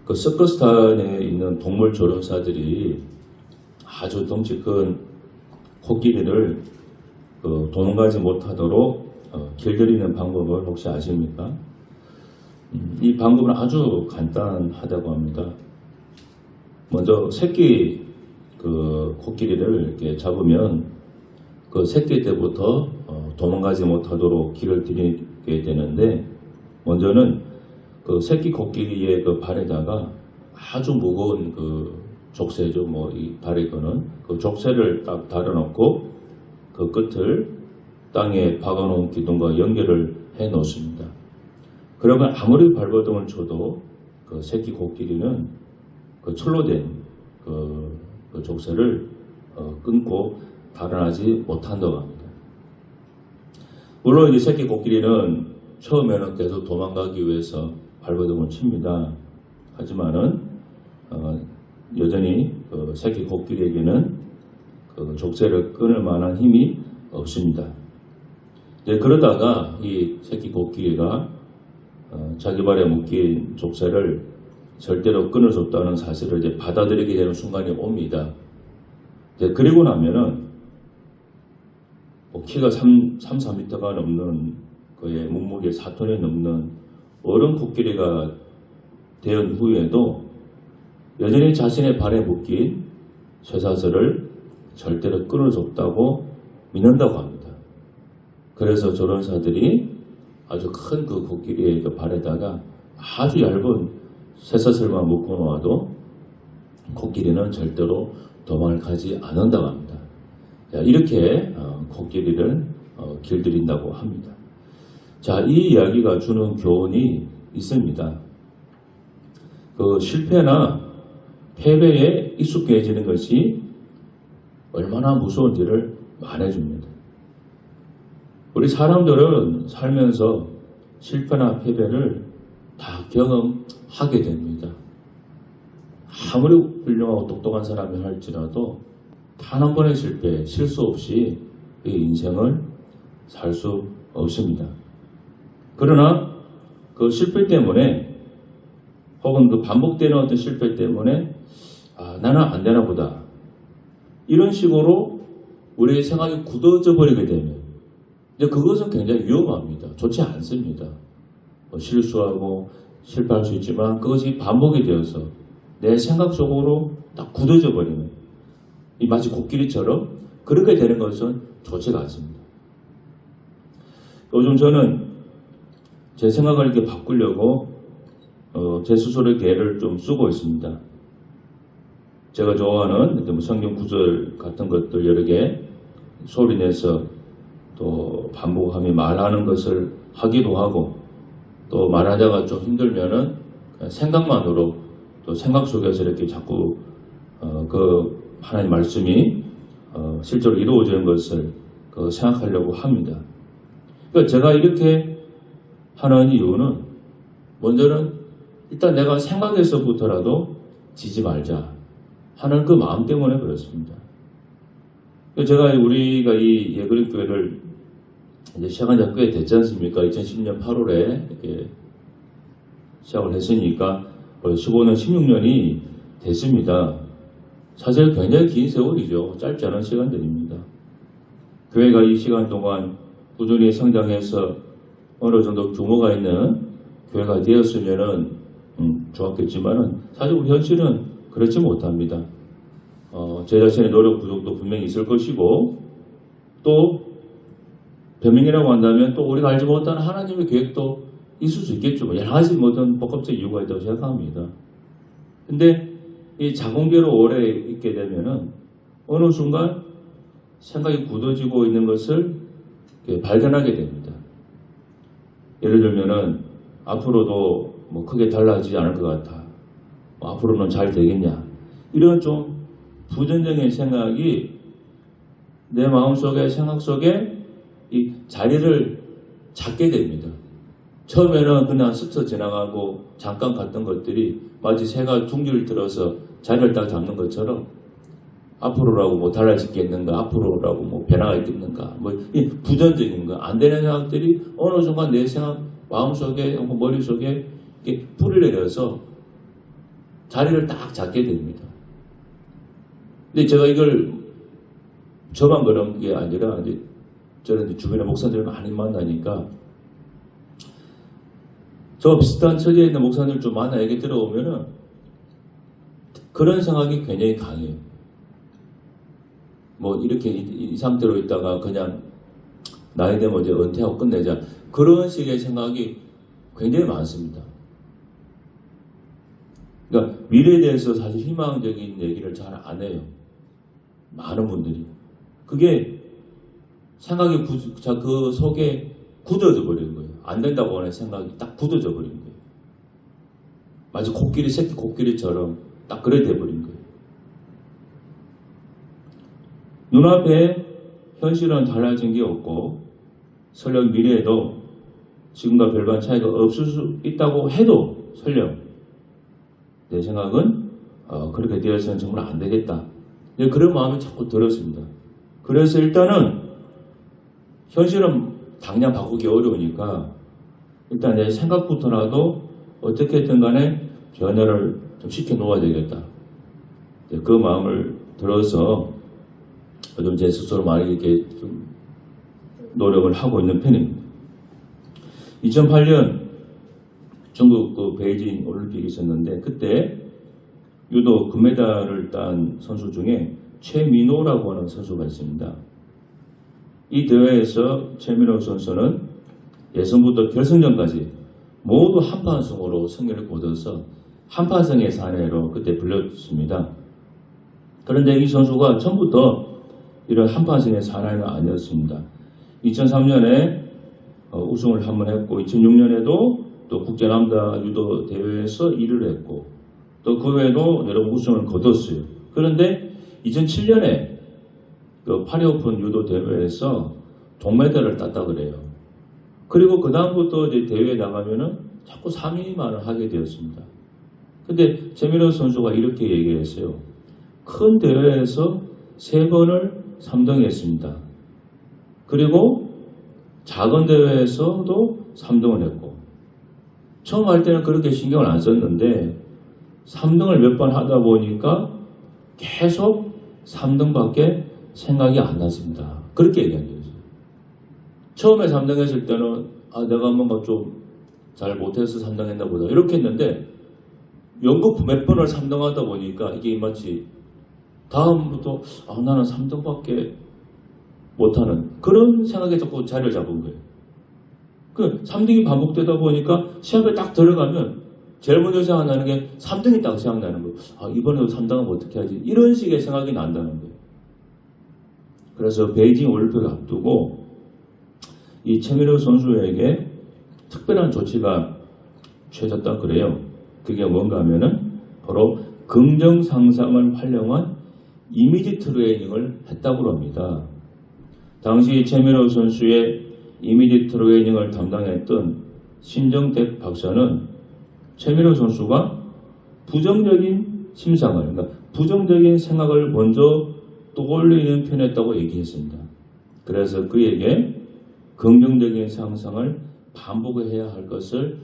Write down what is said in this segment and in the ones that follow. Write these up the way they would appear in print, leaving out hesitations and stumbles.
그 서커스탄에 있는 동물 조련사들이 아주 덩치 큰 코끼리를 도망가지 못하도록 길들이는 방법을 혹시 아십니까? 이 방법은 아주 간단하다고 합니다. 먼저 새끼 코끼리를 이렇게 잡으면 그 새끼 때부터 도망가지 못하도록 길을 들이게 되는데, 먼저는 그 새끼 코끼리의 그 발에다가 아주 무거운 족쇄죠. 이 발에 거는 그 족쇄를 딱 달아놓고 그 끝을 땅에 박아놓은 기둥과 연결을 해 놓습니다. 그러면 아무리 발버둥을 쳐도 그 새끼 코끼리는 그 철로 된 그 족쇄를 끊고 달아나지 못한다고 합니다. 물론 이 새끼 코끼리는 처음에는 계속 도망가기 위해서 발버둥을 칩니다. 하지만은 여전히 새끼 코끼리에게는 그 족쇄를 끊을 만한 힘이 없습니다. 그러다가 이 새끼 코끼리가 자기 발에 묶인 족쇄를 절대로 끊을 수 없다는 사실을 이제 받아들이게 되는 순간이 옵니다. 그리고 나면은 키가 3-4m가 넘는 그의 몸무게 4톤이 넘는 어른 코끼리가 된 후에도 여전히 자신의 발에 묶인 쇠사슬을 절대로 끊을 수 없다고 믿는다고 합니다. 그래서 조련사들이 아주 큰 그 코끼리의 그 발에다가 아주 얇은 쇠사슬만 묶어 놓아도 코끼리는 절대로 도망을 가지 않는다고 합니다. 이렇게 코끼리를 길들인다고 합니다. 자, 이 이야기가 주는 교훈이 있습니다. 그 실패나 패배에 익숙해지는 것이 얼마나 무서운지를 말해줍니다. 우리 사람들은 살면서 실패나 패배를 다 경험하게 됩니다. 아무리 훌륭하고 똑똑한 사람이 할지라도 단 한 번의 실패, 실수 없이 이 인생을 살 수 없습니다. 그러나 그 실패 때문에 혹은 그 반복되는 어떤 실패 때문에 나는 안 되나 보다, 이런 식으로 우리의 생각이 굳어져 버리게 되면 그것은 굉장히 위험합니다. 좋지 않습니다. 실수하고 실패할 수 있지만 그것이 반복이 되어서 내 생각 속으로 딱 굳어져 버리는, 마치 코끼리처럼 그렇게 되는 것은 좋지가 않습니다. 요즘 저는 제 생각을 이렇게 바꾸려고 제 스스로의 계를 좀 쓰고 있습니다. 제가 좋아하는 성경 구절 같은 것들 여러 개 소리내서 또 반복하며 말하는 것을 하기도 하고, 또 말하다가 좀 힘들면은 생각만으로 또 생각 속에서 이렇게 자꾸 그 하나님 말씀이 실제로 이루어지는 것을 생각하려고 합니다. 그러니까 제가 이렇게 하는 이유는, 먼저는 일단 내가 생각에서부터라도 지지 말자 하는 그 마음 때문에 그렇습니다. 제가 우리가 이 예그린교회를 이제 시작한 지 꽤 됐지 않습니까? 2010년 8월에 이렇게 시작을 했으니까 벌써 15년, 16년이 됐습니다. 사실 굉장히 긴 세월이죠. 짧지 않은 시간들입니다. 교회가 이 시간 동안 꾸준히 성장해서 어느 정도 규모가 있는 교회가 되었으면은 좋았겠지만은 사실 우리 현실은 그렇지 못합니다. 제 자신의 노력 부족도 분명히 있을 것이고, 또 변명이라고 한다면 또 우리가 알지 못하는 하나님의 계획도 있을 수 있겠죠. 여러 가지 모든 복합적 이유가 있다고 생각합니다. 근데 이 자궁계로 오래 있게 되면은 어느 순간 생각이 굳어지고 있는 것을 발견하게 됩니다. 예를 들면은 앞으로도 크게 달라지지 않을 것 같아. 앞으로는 잘 되겠냐. 이런 좀 부정적인 생각이 내 마음속에, 생각 속에 이 자리를 잡게 됩니다. 처음에는 그냥 스쳐 지나가고 잠깐 갔던 것들이 마치 새가 둥지를 들어서 자리를 딱 잡는 것처럼 앞으로라고 달라지겠는가, 앞으로라고 변화가 있겠는가, 이 부정적인 거, 안 되는 생각들이 어느 순간 내 생각, 마음속에, 머릿속에 뿌리를 내려서 자리를 딱 잡게 됩니다. 근데 제가 이걸 저만 그런 게 아니라 이제 저는 주변에 목사들을 많이 만나니까 저 비슷한 처지에 있는 목사님을 좀 만나 얘기 들어보면은 그런 생각이 굉장히 강해요. 뭐 이렇게 이 상태로 있다가 그냥 나이 되면 이제 은퇴하고 끝내자. 그런 식의 생각이 굉장히 많습니다. 그러니까 미래에 대해서 사실 희망적인 얘기를 잘 안 해요. 많은 분들이. 그게 생각이 그 속에 굳어져 버린 거예요. 안 된다고 하는 생각이 딱 굳어져 버린 거예요. 마치 새끼 코끼리처럼 딱 그래 돼버린 거예요. 눈앞에 현실은 달라진 게 없고 설령 미래에도 지금과 별반 차이가 없을 수 있다고 해도 설령 내 생각은 그렇게 되어서는 정말 안 되겠다. 그런 마음이 자꾸 들었습니다. 그래서 일단은 현실은 당장 바꾸기 어려우니까 일단 내 생각부터라도 어떻게든 간에 변화를 좀 시켜놓아야 되겠다. 그 마음을 들어서 좀 제 스스로 많이 이렇게 좀 노력을 하고 있는 편입니다. 2008년 중국 그 베이징 올림픽이 있었는데 그때 유도 금메달을 딴 선수 중에 최민호라고 하는 선수가 있습니다. 이 대회에서 최민호 선수는 예선부터 결승전까지 모두 한판승으로 승리를 거둬서 한판승의 사내로 그때 불렸습니다. 그런데 이 선수가 처음부터 이런 한판승의 사나이는 아니었습니다. 2003년에 우승을 한 번 했고 2006년에도 또 국제남자 유도 대회에서 1위를 했고 또 그 외에도 여러 우승을 거뒀어요. 그런데 2007년에 그 파리 오픈 유도 대회에서 동메달을 땄다 그래요. 그리고 그 다음부터 이제 대회에 나가면은 자꾸 3위만을 하게 되었습니다. 근데 최민호 선수가 이렇게 얘기했어요. 큰 대회에서 3번을 3등 했습니다. 그리고 작은 대회에서도 3등을 했고 처음 할 때는 그렇게 신경을 안 썼는데 3등을 몇 번 하다 보니까 계속 3등밖에 생각이 안 났습니다. 그렇게 얘기한 거죠. 처음에 3등 했을 때는 내가 뭔가 좀 잘 못해서 3등 했나 보다 이렇게 했는데 연극 몇 번을 3등 하다 보니까 이게 마치 다음부터 나는 3등밖에 못하는 그런 생각에 자꾸 자리를 잡은 거예요. 그 3등이 반복되다 보니까 시합에 딱 들어가면 제일 먼저 생각나는 게 3등이 딱 생각나는 거예요. 이번에도 3등하면 어떻게 하지? 이런 식의 생각이 난다는 거예요. 그래서 베이징 올림픽을 앞두고 이 최민호 선수에게 특별한 조치가 취해졌다 그래요. 그게 뭔가 하면은 바로 긍정 상상을 활용한 이미지 트레이닝을 했다고 합니다. 당시 최민호 선수의 이미지 트레이닝을 담당했던 신정택 박사는 최민호 선수가 부정적인 심상을, 그러니까 부정적인 생각을 먼저 떠올리는 편이었다고 얘기했습니다. 그래서 그에게 긍정적인 상상을 반복해야 할 것을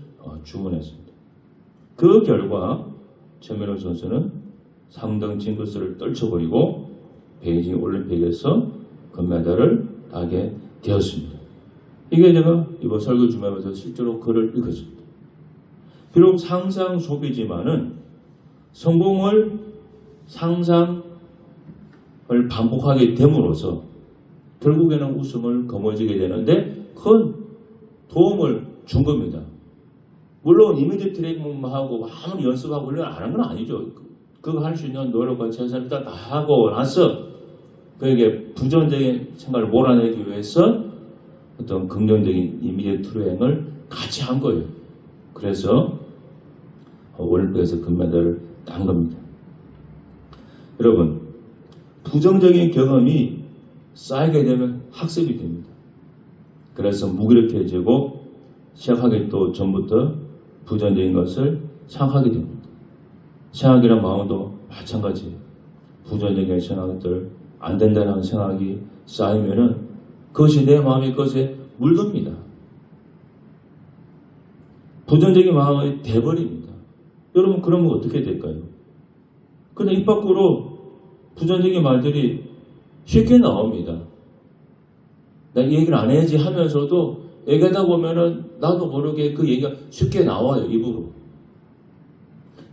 주문했습니다. 그 결과 최민호 선수는 상등 징크스를 떨쳐버리고 베이징 올림픽에서 금메달을 따게 되었습니다. 이게 제가 이번 설교 준비하면서 실제로 글을 읽었습니다. 비록 상상 소비지만은 성공을 상상을 반복하게 됨으로써 결국에는 우승을 거머쥐게 되는데 큰 도움을 준 겁니다. 물론 이미지 트레이닝만 하고 아무리 연습하고 훈련 안 한 건 아니죠. 그거 할 수 있는 노력과 최선을 다 하고 나서 그에게 부정적인 생각을 몰아내기 위해서 어떤 긍정적인 이미지 트레이닝을 같이 한 거예요. 그래서 올림픽에서 금메달을 딴 겁니다. 여러분, 부정적인 경험이 쌓이게 되면 학습이 됩니다. 그래서 무기력해지고 시작하기 또 전부터 부정적인 것을 생각하게 됩니다. 생각이란 마음도 마찬가지예요. 부정적인 생각들, 안 된다는 생각이 쌓이면은 그것이 내 마음의 것에 물듭니다. 부정적인 마음이 돼버립니다. 여러분 그러면 어떻게 될까요? 근데 입 밖으로 부정적인 말들이 쉽게 나옵니다. 나 이 얘기를 안 해야지 하면서도 얘기하다 보면은 나도 모르게 그 얘기가 쉽게 나와요, 입으로.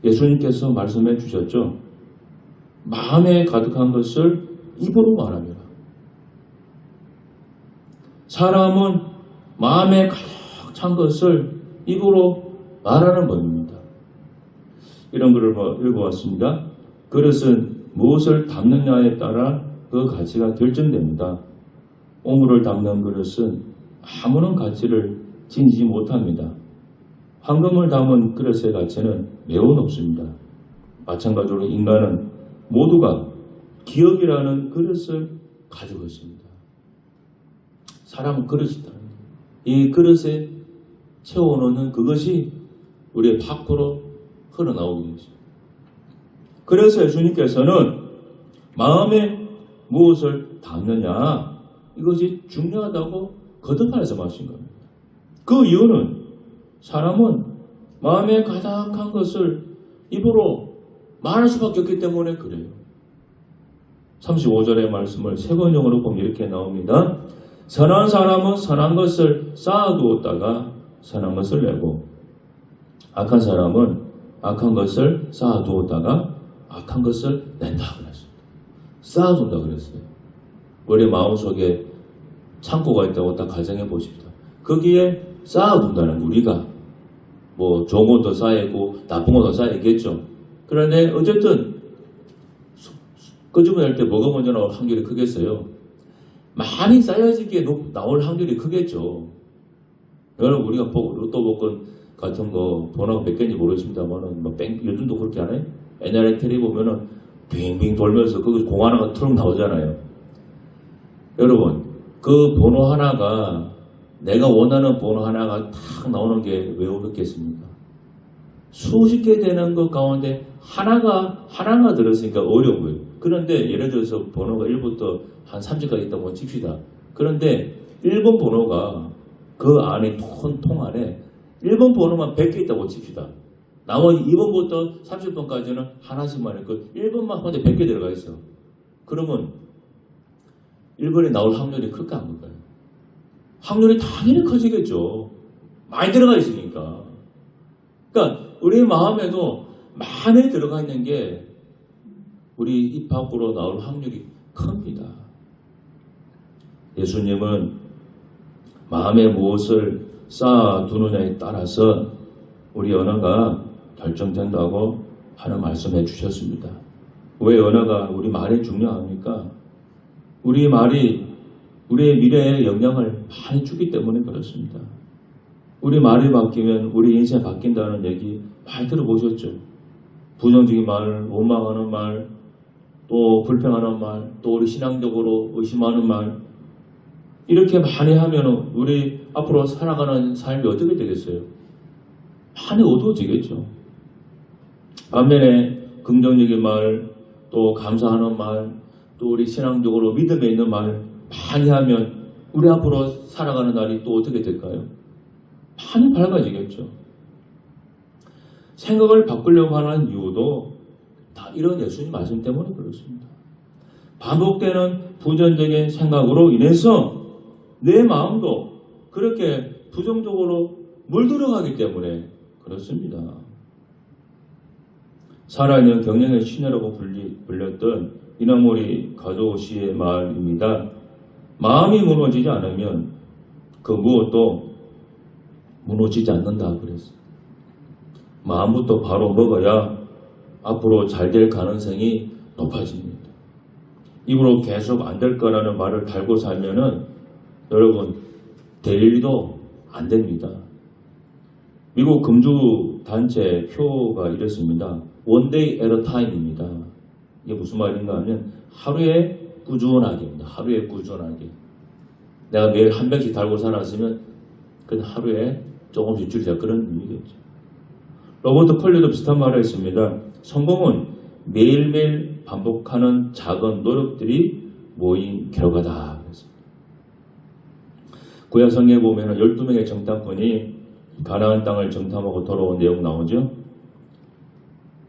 예수님께서 말씀해 주셨죠. 마음에 가득한 것을 입으로 말합니다. 사람은 마음에 가득 찬 것을 입으로 말하는 법입니다. 이런 글을 읽어왔습니다. 그릇은 무엇을 담느냐에 따라 그 가치가 결정됩니다. 오물을 담는 그릇은 아무런 가치를 지니지 못합니다. 황금을 담은 그릇의 가치는 매우 높습니다. 마찬가지로 인간은 모두가 기억이라는 그릇을 가지고 있습니다. 사람은 그릇이다. 이 그릇에 채워놓는 그것이 우리의 밖으로 흘러나오게 되죠. 그래서 예수님께서는 마음에 무엇을 담느냐 이것이 중요하다고 거듭 말씀하신 겁니다. 그 이유는 사람은 마음에 가득한 것을 입으로 말할 수밖에 없기 때문에 그래요. 35절의 말씀을 세 번역으로 보면 이렇게 나옵니다. 선한 사람은 선한 것을 쌓아두었다가 선한 것을 내고 악한 사람은 악한 것을 쌓아두었다가 악한 것을 낸다 그랬습니다. 쌓아둔다 그랬어요. 우리 마음속에 창고가 있다고 딱 가정해 보십시다. 거기에 쌓아둔다는 우리가 뭐 좋은 것도 쌓이고 나쁜 것도 쌓이겠죠. 그런데 어쨌든 끄집어낼 때 뭐가 먼저 나올 확률이 크겠어요? 많이 쌓여지기에 나올 확률이 크겠죠. 여러분 우리가 로또 복권 같은 거 번호가 몇 개인지 모르겠습니다만은 뭐 요즘도 그렇게 하네. 옛날에 텔레 보면은 빙빙 돌면서 그 공 하나가 트럭 나오잖아요. 여러분 그 번호 하나가 내가 원하는 번호 하나가 탁 나오는 게 왜 어렵겠습니까? 수십 개 되는 것 가운데 하나가 들었으니까 어려워요. 그런데 예를 들어서 번호가 1부터 한 30까지 있다고 칩시다. 그런데 1번 번호가 그 안에 통 안에 1번 번호만 100개 있다고 칩시다. 나머지 2번부터 30번까지는 하나씩만 있고 1번만 혼자 100개 들어가 있어. 그러면 1번이 나올 확률이 클까 안 클까요? 확률이 당연히 커지겠죠. 많이 들어가 있으니까. 그러니까 우리 마음에도 많이 들어가 있는 게 우리 입 밖으로 나올 확률이 큽니다. 예수님은 마음에 무엇을 쌓아두느냐에 따라서 우리 언어가 결정된다고 하는 말씀해 주셨습니다. 왜 언어가 우리 말이 중요합니까? 우리 말이 우리의 미래에 영향을 많이 주기 때문에 그렇습니다. 우리 말이 바뀌면 우리 인생이 바뀐다는 얘기 많이 들어보셨죠? 부정적인 말, 원망하는 말, 또 불평하는 말, 또 우리 신앙적으로 의심하는 말 이렇게 많이 하면 우리 앞으로 살아가는 삶이 어떻게 되겠어요? 많이 어두워지겠죠. 반면에 긍정적인 말, 또 감사하는 말, 또 우리 신앙적으로 믿음에 있는 말 많이 하면 우리 앞으로 살아가는 날이 또 어떻게 될까요? 많이 밝아지겠죠. 생각을 바꾸려고 하는 이유도 다 이런 예수님 말씀 때문에 그렇습니다. 반복되는 부정적인 생각으로 인해서 내 마음도 그렇게 부정적으로 물들어가기 때문에 그렇습니다. 살아있는 경영의 신이라고 불렸던 이나모리 가조시의 말입니다. 마음이 무너지지 않으면 그 무엇도 무너지지 않는다 그랬어요. 마음부터 바로 먹어야 앞으로 잘 될 가능성이 높아집니다. 입으로 계속 안 될 거라는 말을 달고 살면은 여러분 될 일도 안 됩니다. 미국 금주단체 표가 이렇습니다. One day at a time입니다. 이게 무슨 말인가 하면 하루에 꾸준하게입니다. 하루에 꾸준하게. 내가 매일 한 병씩 달고 살았으면 그건 하루에 조금씩 줄이자 그런 의미겠죠. 로버트 컬리도 비슷한 말을 했습니다. 성공은 매일매일 반복하는 작은 노력들이 모인 결과다. 구약 성경에 보면 12명의 정탐꾼이 가나안 땅을 정탐하고 돌아온 내용 나오죠.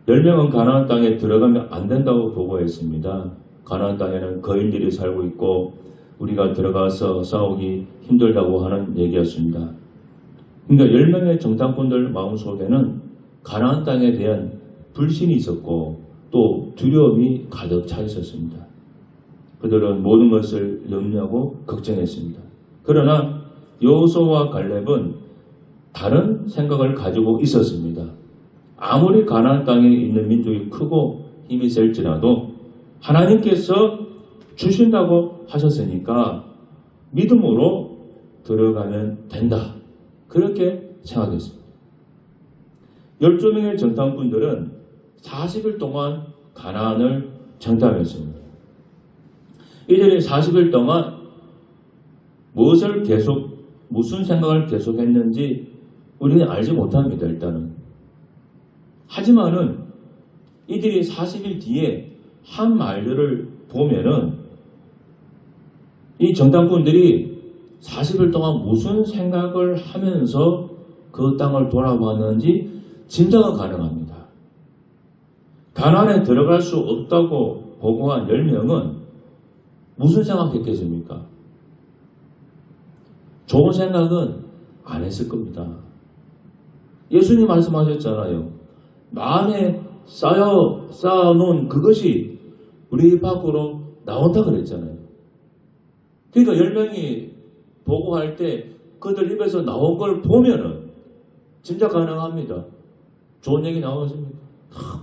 10명은 가나안 땅에 들어가면 안 된다고 보고했습니다. 가나안 땅에는 거인들이 살고 있고 우리가 들어가서 싸우기 힘들다고 하는 얘기였습니다. 그러니까 10명의 정탐꾼들 마음속에는 가나안 땅에 대한 불신이 있었고 또 두려움이 가득 차 있었습니다. 그들은 모든 것을 염려하고 걱정했습니다. 그러나 여호수아와 갈렙은 다른 생각을 가지고 있었습니다. 아무리 가나안 땅에 있는 민족이 크고 힘이 셀지라도 하나님께서 주신다고 하셨으니까 믿음으로 들어가면 된다. 그렇게 생각했습니다. 12명의 정탐꾼들은 40일 동안 가나안을 정탐했습니다. 이들이 40일 동안 무슨 생각을 계속했는지 우리는 알지 못합니다. 일단은. 하지만은 이들이 40일 뒤에 한 말들을 보면은 이 정탐꾼들이 40일 동안 무슨 생각을 하면서 그 땅을 돌아봤는지 짐작은 가능합니다. 가나안에 들어갈 수 없다고 보고한 10명은 무슨 생각했겠습니까? 좋은 생각은 안 했을 겁니다. 예수님 말씀하셨잖아요. 마음에 쌓아놓은 그것이 우리 밖으로 나온다 그랬잖아요. 그러니까 10명이 보고할 때 그들 입에서 나온 걸 보면은 진짜 가능합니다. 좋은 얘기 나왔습니다.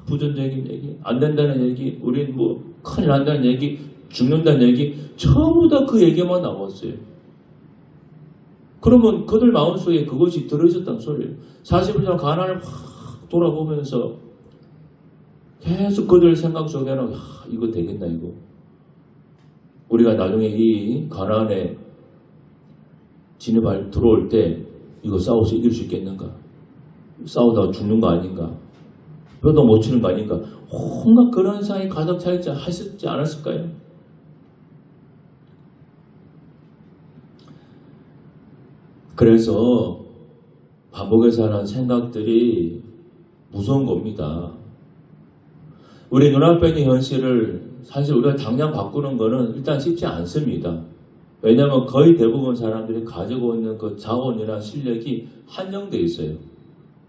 부정적인 얘기, 안 된다는 얘기, 우린 뭐 큰일 난다는 얘기, 죽는다는 얘기, 전부 다 그 얘기만 나왔어요. 그러면 그들 마음속에 그것이 들어있었다는 소리예요. 40일 동안 가나안을 확 돌아보면서 계속 그들 생각 속에는 이거 되겠나 이거. 우리가 나중에 이 가나안에 진입할 들어올 때 이거 싸워서 이길 수 있겠는가? 싸우다가 죽는 거 아닌가? 뼈도 못 치는 거 아닌가? 온갖 그런 생각이 가득 차있지 하셨지 않았을까요? 그래서 반복해서 하는 생각들이 무서운 겁니다. 우리 눈앞에 있는 현실을 사실 우리가 당장 바꾸는 거는 일단 쉽지 않습니다. 왜냐하면 거의 대부분 사람들이 가지고 있는 그 자원이나 실력이 한정되어 있어요.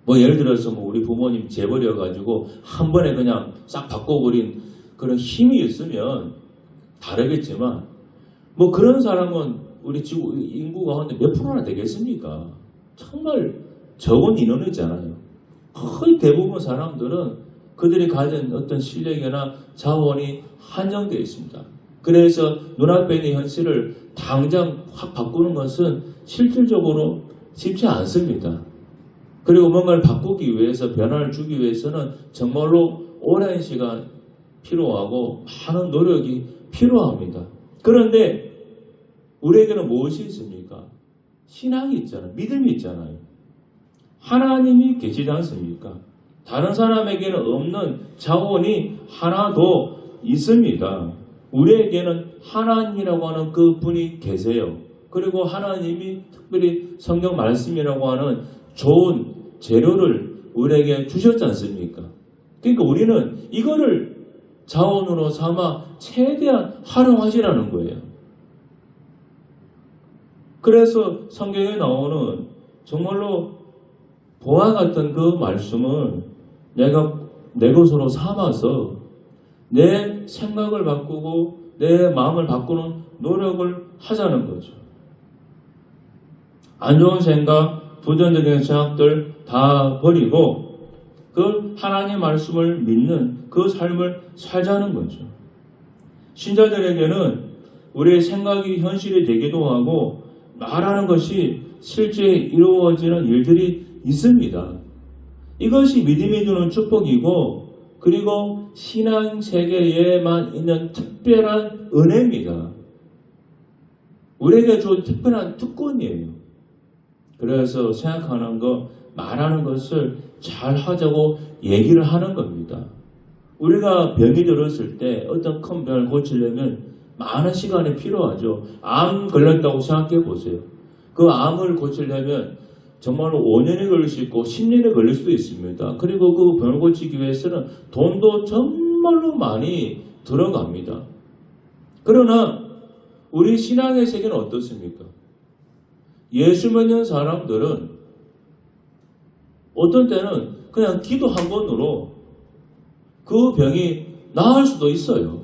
뭐 예를 들어서 뭐 우리 부모님 재벌이어가지고 한 번에 그냥 싹 바꿔버린 그런 힘이 있으면 다르겠지만 뭐 그런 사람은 우리 지구 인구 가운데 몇 프로나 되겠습니까? 정말 적은 인원이잖아요. 거의 대부분 사람들은 그들이 가진 어떤 실력이나 자원이 한정되어 있습니다. 그래서 눈앞에 있는 현실을 당장 확 바꾸는 것은 실질적으로 쉽지 않습니다. 그리고 뭔가를 바꾸기 위해서 변화를 주기 위해서는 정말로 오랜 시간 필요하고 많은 노력이 필요합니다. 그런데 우리에게는 무엇이 있습니까? 신앙이 있잖아요. 믿음이 있잖아요. 하나님이 계시지 않습니까? 다른 사람에게는 없는 자원이 하나도 있습니다. 우리에게는 하나님이라고 하는 그 분이 계세요. 그리고 하나님이 특별히 성경 말씀이라고 하는 좋은 재료를 우리에게 주셨지 않습니까? 그러니까 우리는 이거를 자원으로 삼아 최대한 활용하시라는 거예요. 그래서 성경에 나오는 정말로 보화 같은 그 말씀을 내가 내 것으로 삼아서 내 생각을 바꾸고 내 마음을 바꾸는 노력을 하자는 거죠. 안 좋은 생각, 부정적인 생각들 다 버리고 그 하나님의 말씀을 믿는 그 삶을 살자는 거죠. 신자들에게는 우리의 생각이 현실이 되기도 하고 말하는 것이 실제 이루어지는 일들이 있습니다. 이것이 믿음이 주는 축복이고 그리고 신앙 세계에만 있는 특별한 은혜입니다. 우리에게 준 특별한 특권이에요. 그래서 생각하는 것, 말하는 것을 잘 하자고 얘기를 하는 겁니다. 우리가 병이 들었을 때 어떤 큰 병을 고치려면 많은 시간이 필요하죠. 암 걸렸다고 생각해 보세요. 그 암을 고치려면 정말로 5년이 걸릴 수 있고 10년이 걸릴 수도 있습니다. 그리고 그 병을 고치기 위해서는 돈도 정말로 많이 들어갑니다. 그러나 우리 신앙의 세계는 어떻습니까? 예수 믿는 사람들은 어떤 때는 그냥 기도 한 번으로 그 병이 나을 수도 있어요.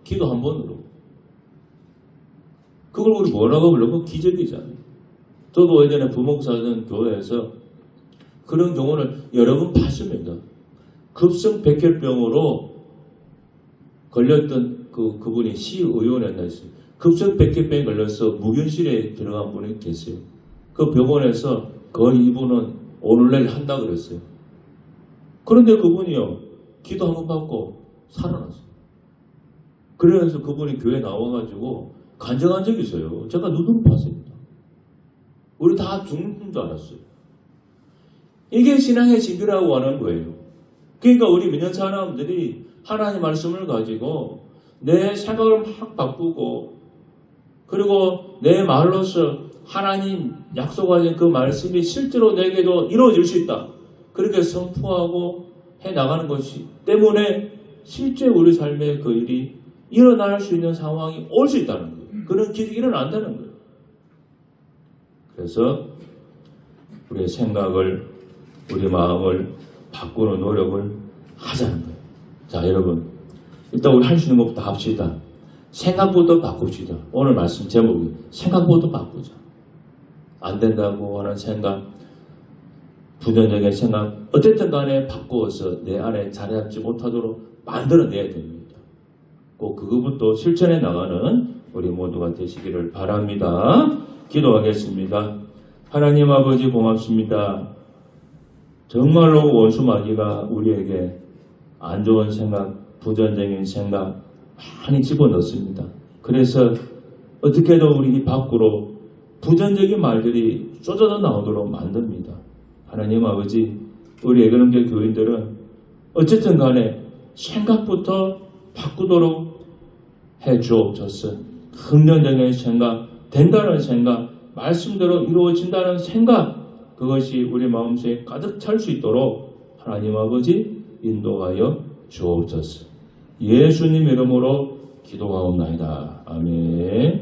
기도 한 번으로. 그걸 우리 뭐라고 불러고 기적이잖아요. 저도 예전에 부목사던 교회에서 그런 경우를 여러 번 봤습니다. 급성 백혈병으로 걸렸던 그분이 시의원이었나 했어요. 급성 백혈병에 걸려서 무균실에 들어간 분이 계세요. 그 병원에서 거의 이분은 오늘내일 한다 그랬어요. 그런데 그분이요, 기도 한 번 받고 살아났어요. 그래서 그분이 교회 나와가지고 간증한 적이 있어요. 제가 눈으로 봤습니다. 우리 다 죽는 줄 알았어요. 이게 신앙의 진비라고 하는 거예요. 그러니까 우리 믿는 사람들이 하나님의 말씀을 가지고 내 생각을 막 바꾸고 그리고 내 말로서 하나님 약속하신 그 말씀이 실제로 내게도 이루어질 수 있다. 그렇게 선포하고 해나가는 것이 때문에 실제 우리 삶의 그 일이 일어날 수 있는 상황이 올 수 있다는 거예요. 그런 기적이 일어난다는 거예요. 그래서 우리의 생각을, 우리 마음을 바꾸는 노력을 하자는 거예요. 자, 여러분, 일단 우리 할 수 있는 것부터 합시다. 생각부터 바꿉시다. 오늘 말씀 제목이 생각부터 바꾸자. 안 된다고 하는 생각, 부정적인 생각, 어쨌든 간에 바꾸어서 내 안에 자리 잡지 못하도록 만들어내야 됩니다. 꼭 그것부터 실천해 나가는 우리 모두가 되시기를 바랍니다. 기도하겠습니다. 하나님 아버지 고맙습니다. 정말로 원수마귀가 우리에게 안 좋은 생각, 부정적인 생각 많이 집어넣습니다. 그래서 어떻게든 우리 밖으로 부정적인 말들이 쏟아져 나오도록 만듭니다. 하나님 아버지, 우리 애그런교 교인들은 어쨌든 간에 생각부터 바꾸도록 해 주옵소서. 긍정적인 생각, 된다는 생각, 말씀대로 이루어진다는 생각, 그것이 우리 마음속에 가득 찰 수 있도록 하나님 아버지 인도하여 주옵소서. 예수님 이름으로 기도하옵나이다. 아멘.